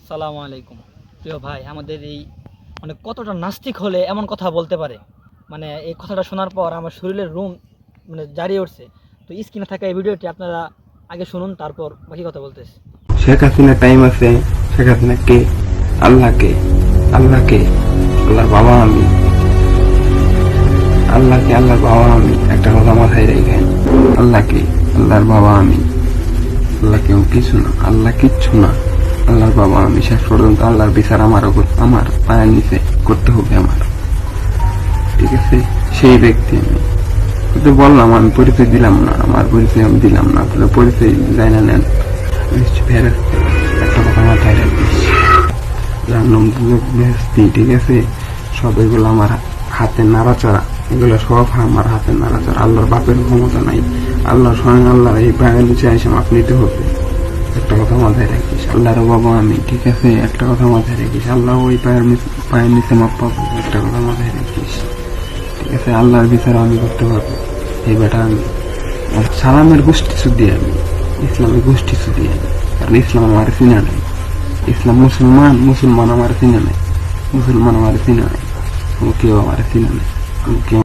সালামু আলাইকুম। প্রিয় ভাই, আমাদের এই মানে কতটা নাস্তিক হলে এমন কথা বলতে পারে, মানে এই কথাটা শোনার পর আমার শরীরের রুম মানে জারিয়ে উঠছে। তো স্ক্রিনে থাকা এই ভিডিওটি আপনারা আগে শুনুন, তারপর বাকি কথা বলতেছি। শেখ হাসিনা টাইম আছে। শেখ হাসিনা কে? আল্লাহকে। আল্লাহকে আল্লাহর বাবা আমি। আল্লাহকে আল্লাহর বাবা আমি। একটা কথা মাথায় রেখেন, আল্লাহকে আল্লাহর বাবা আমি। আল্লাহ কেউ কিছু না, আল্লাহ কিচ্ছু না, আল্লাহর বাবা আমি। শেষ পর্যন্ত আল্লাহর বিচার আমার পায়ের নিচে করতে হবে আমার। ঠিক আছে, সেই ব্যক্তি আমি। তো বললাম, আমি পরিচয় দিলাম না, আমার পরিচয় আমি দিলাম না, তাহলে পরিচয় যাই না নেন। একটা কথা মাথায় রাখিস, জানলাম ঠিক আছে, সব এগুলো আমার হাতের নাড়াচাড়া, এগুলো সব আমার হাতের নাড়াচাড়া। আল্লাহর বাপের ক্ষমতা নাই, আল্লাহ স্বয়ং আল্লাহ এই পায়ের নিচে এসে মাপ নিতে হবে। একটা কথা মাথায় রাখিস, আল্লাহর বাবা আমি। ঠিক আছে, একটা কথা মাথায় রাখিস, আল্লাহ ওই পায়ের নিচে মাপ পাবো। একটা কথা মাথায় রাখিস, ঠিক আছে, আল্লাহর বিচার আমি করতে পারবো। এই বেটা আমি সালামের গোষ্ঠী শুদ্ধি, আমি ইসলামের গোষ্ঠী শুদ্ধি আমি। কারণ ইসলাম আমার চিনা নাই, ইসলাম মুসলমান আমার চিনা নাই, মুসলমান আমার চিনা নাই, কেউ আমার চিনা নাই, কেউ